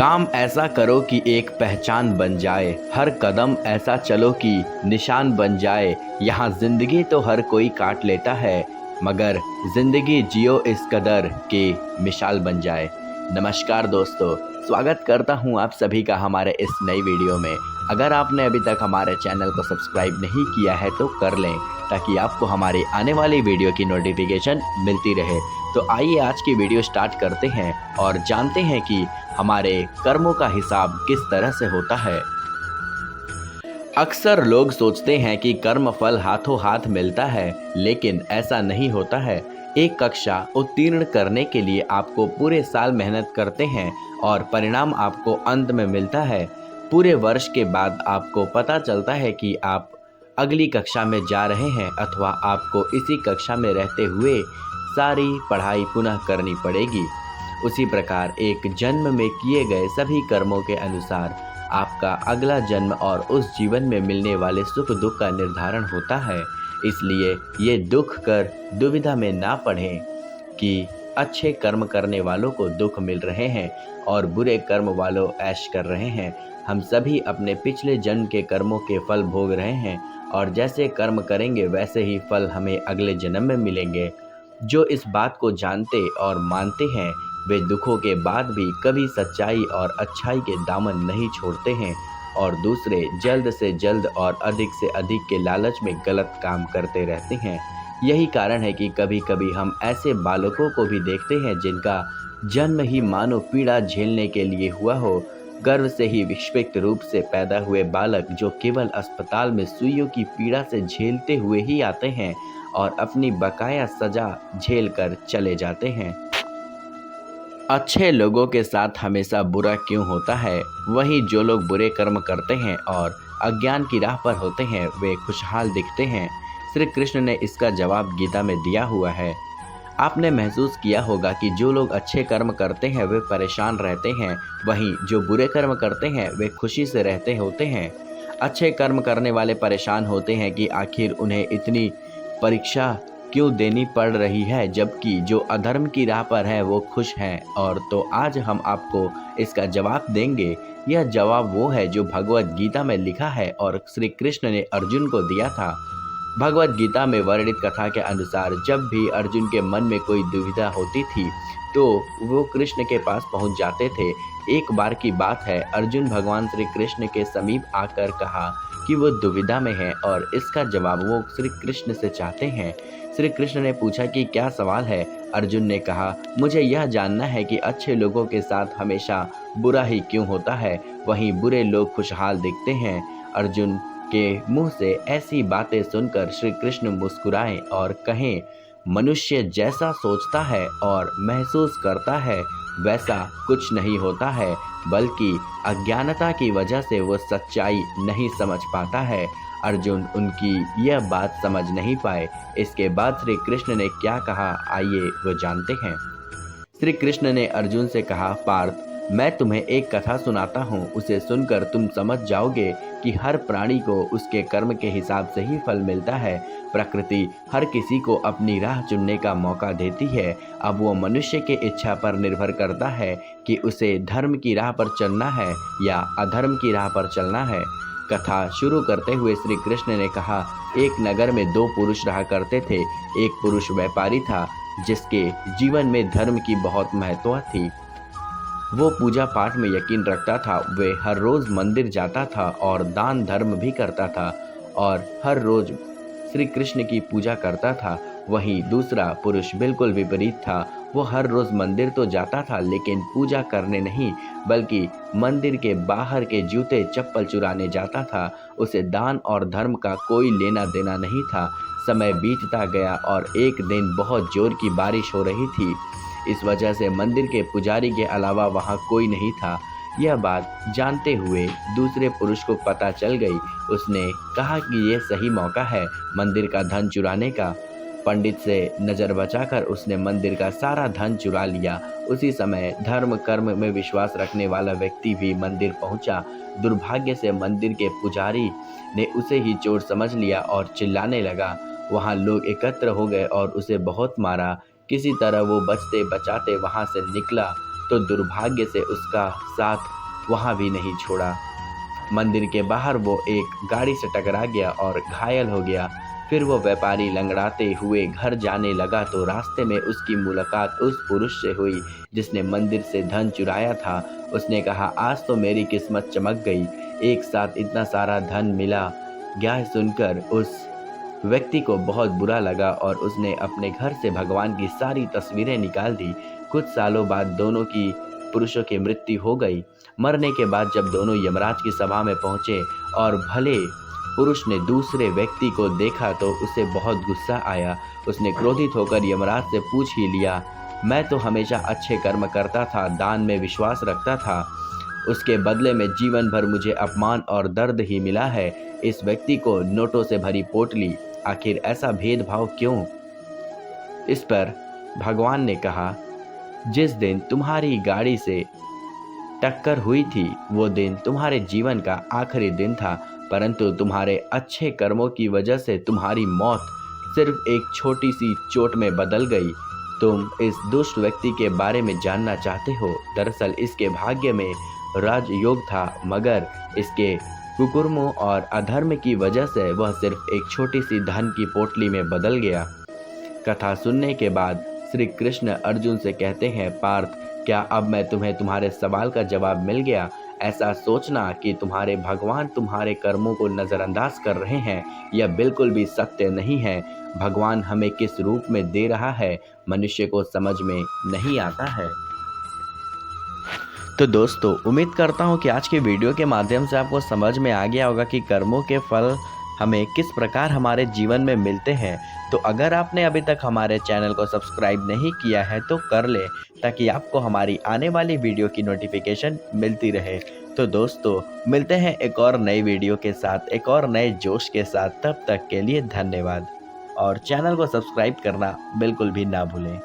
काम ऐसा करो कि एक पहचान बन जाए, हर कदम ऐसा चलो कि निशान बन जाए। यहाँ ज़िंदगी तो हर कोई काट लेता है, मगर ज़िंदगी जियो इस कदर कि मिसाल बन जाए। नमस्कार दोस्तों, स्वागत करता हूँ आप सभी का हमारे इस नई वीडियो में। अगर आपने अभी तक हमारे चैनल को सब्सक्राइब नहीं किया है तो कर लें, ताकि आपको हमारी आने वाली वीडियो की नोटिफिकेशन मिलती रहे। तो आइए आज की वीडियो स्टार्ट करते हैं और जानते हैं कि हमारे कर्मों का हिसाब किस तरह से होता है। अक्सर लोग सोचते हैं कि कर्म फल हाथों हाथ मिलता है, लेकिन ऐसा नहीं होता है। एक कक्षा उत्तीर्ण करने के लिए आपको पूरे साल मेहनत करते हैं और परिणाम आपको अंत में मिलता है। पूरे वर्ष के बाद आपको पता चलता है कि आप अगली कक्षा में जा रहे हैं, अथवा आपको इसी कक्षा में रहते हुए सारी पढ़ाई पुनः करनी पड़ेगी। उसी प्रकार एक जन्म में किए गए सभी कर्मों के अनुसार आपका अगला जन्म और उस जीवन में मिलने वाले सुख दुख का निर्धारण होता है। इसलिए ये दुख कर दुविधा में ना पड़ें कि अच्छे कर्म करने वालों को दुख मिल रहे हैं और बुरे कर्म वालों ऐश कर रहे हैं। हम सभी अपने पिछले जन्म के कर्मों के फल भोग रहे हैं और जैसे कर्म करेंगे वैसे ही फल हमें अगले जन्म में मिलेंगे। जो इस बात को जानते और मानते हैं वे दुखों के बाद भी कभी सच्चाई और अच्छाई के दामन नहीं छोड़ते हैं, और दूसरे जल्द से जल्द और अधिक से अधिक के लालच में गलत काम करते रहते हैं। यही कारण है कि कभी कभी हम ऐसे बालकों को भी देखते हैं जिनका जन्म ही मानो पीड़ा झेलने के लिए हुआ हो। गर्भ से ही विक्षिप्त रूप से पैदा हुए बालक जो केवल अस्पताल में सुइयों की पीड़ा से झेलते हुए ही आते हैं और अपनी बकाया सजा झेल कर चले जाते हैं। अच्छे लोगों के साथ हमेशा बुरा क्यों होता है? वहीं जो लोग बुरे कर्म करते हैं और अज्ञान की राह पर होते हैं वे खुशहाल दिखते हैं। श्री कृष्ण ने इसका जवाब गीता में दिया हुआ है। आपने महसूस किया होगा कि जो लोग अच्छे कर्म करते हैं वे परेशान रहते हैं, वहीं जो बुरे कर्म करते हैं वे खुशी से रहते होते हैं। अच्छे कर्म करने वाले परेशान होते हैं कि आखिर उन्हें इतनी परीक्षा क्यों देनी पड़ रही है, जबकि जो अधर्म की राह पर है वो खुश हैं। और तो आज हम आपको इसका जवाब देंगे। यह जवाब वो है जो भगवत गीता में लिखा है और श्री कृष्ण ने अर्जुन को दिया था। भगवत गीता में वर्णित कथा के अनुसार जब भी अर्जुन के मन में कोई दुविधा होती थी तो वो कृष्ण के पास पहुंच जाते थे। एक बार की बात है, अर्जुन भगवान श्री कृष्ण के समीप आकर कहा कि वो दुविधा में है और इसका जवाब वो श्री कृष्ण से चाहते हैं। श्री कृष्ण ने पूछा कि क्या सवाल है? अर्जुन ने कहा, मुझे यह जानना है कि अच्छे लोगों के साथ हमेशा बुरा ही क्यों होता है, वहीं बुरे लोग खुशहाल दिखते हैं। अर्जुन के मुंह से ऐसी बातें सुनकर श्री कृष्ण मुस्कुराए और कहें, मनुष्य जैसा सोचता है और महसूस करता है वैसा कुछ नहीं होता है, बल्कि अज्ञानता की वजह से वो सच्चाई नहीं समझ पाता है। अर्जुन उनकी यह बात समझ नहीं पाए। इसके बाद श्री कृष्ण ने क्या कहा, आइए वो जानते हैं। श्री कृष्ण ने अर्जुन से कहा, पार्थ, मैं तुम्हें एक कथा सुनाता हूँ, उसे सुनकर तुम समझ जाओगे कि हर प्राणी को उसके कर्म के हिसाब से ही फल मिलता है। प्रकृति हर किसी को अपनी राह चुनने का मौका देती है। अब वो मनुष्य के इच्छा पर निर्भर करता है कि उसे धर्म की राह पर चलना है या अधर्म की राह पर चलना है। कथा शुरू करते हुए श्री कृष्ण ने कहा, एक नगर में दो पुरुष रहा करते थे। एक पुरुष व्यापारी था जिसके जीवन में धर्म की बहुत महत्व थी। वो पूजा पाठ में यकीन रखता था। वे हर रोज मंदिर जाता था और दान धर्म भी करता था और हर रोज श्री कृष्ण की पूजा करता था। वहीं दूसरा पुरुष बिल्कुल विपरीत था। वो हर रोज मंदिर तो जाता था लेकिन पूजा करने नहीं, बल्कि मंदिर के बाहर के जूते चप्पल चुराने जाता था। उसे दान और धर्म का कोई लेना देना नहीं था। समय बीतता गया और एक दिन बहुत जोर की बारिश हो रही थी। इस वजह से मंदिर के पुजारी के अलावा वहाँ कोई नहीं था। यह बात जानते हुए दूसरे पुरुष को पता चल गई। उसने कहा कि यह सही मौका है मंदिर का धन चुराने का। पंडित से नज़र बचाकर उसने मंदिर का सारा धन चुरा लिया। उसी समय धर्म कर्म में विश्वास रखने वाला व्यक्ति भी मंदिर पहुंचा। दुर्भाग्य से मंदिर के पुजारी ने उसे ही चोर समझ लिया और चिल्लाने लगा। वहाँ लोग एकत्र हो गए और उसे बहुत मारा। किसी तरह वो बचते बचाते वहाँ से निकला तो दुर्भाग्य से उसका साथ वहाँ भी नहीं छोड़ा। मंदिर के बाहर वो एक गाड़ी से टकरा गया और घायल हो गया। फिर वो व्यापारी लंगड़ाते हुए घर जाने लगा तो रास्ते में उसकी मुलाकात उस पुरुष से हुई जिसने मंदिर से धन चुराया था। उसने कहा, आज तो मेरी किस्मत चमक गई, एक साथ इतना सारा धन मिला। यह सुनकर उस व्यक्ति को बहुत बुरा लगा और उसने अपने घर से भगवान की सारी तस्वीरें निकाल दी। कुछ सालों बाद दोनों की पुरुषों की मृत्यु हो गई। मरने के बाद जब दोनों यमराज की सभा में पहुंचे और भले पुरुष ने दूसरे व्यक्ति को देखा तो उसे बहुत गुस्सा आया। उसने क्रोधित होकर यमराज से पूछ ही लिया, मैं तो हमेशा अच्छे कर्म करता था, दान में विश्वास रखता था, उसके बदले में जीवन भर मुझे अपमान और दर्द ही मिला है। इस व्यक्ति को नोटों से भरी पोटली, आखिर ऐसा भेदभाव क्यों? इस पर भगवान ने कहा, जिस दिन तुम्हारी गाड़ी से टक्कर हुई थी वो दिन तुम्हारे जीवन का आखिरी दिन था, परंतु तुम्हारे अच्छे कर्मों की वजह से तुम्हारी मौत सिर्फ एक छोटी सी चोट में बदल गई। तुम इस दुष्ट व्यक्ति के बारे में जानना चाहते हो? दरअसल इसके भाग्य में राजयोग था, मगर इसके कुकर्मों और अधर्म की वजह से वह सिर्फ एक छोटी सी धन की पोटली में बदल गया। कथा सुनने के बाद श्री कृष्ण अर्जुन से कहते हैं, पार्थ, क्या अब मैं तुम्हें तुम्हारे सवाल का जवाब मिल गया? ऐसा सोचना कि तुम्हारे भगवान तुम्हारे कर्मों को नज़रअंदाज कर रहे हैं, यह बिल्कुल भी सत्य नहीं है। भगवान हमें किस रूप में दे रहा है, मनुष्य को समझ में नहीं आता है। तो दोस्तों, उम्मीद करता हूँ कि आज के वीडियो के माध्यम से आपको समझ में आ गया होगा कि कर्मों के फल हमें किस प्रकार हमारे जीवन में मिलते हैं। तो अगर आपने अभी तक हमारे चैनल को सब्सक्राइब नहीं किया है तो कर ले, ताकि आपको हमारी आने वाली वीडियो की नोटिफिकेशन मिलती रहे। तो दोस्तों, मिलते हैं एक और नई वीडियो के साथ, एक और नए जोश के साथ। तब तक के लिए धन्यवाद और चैनल को सब्सक्राइब करना बिल्कुल भी ना भूलें।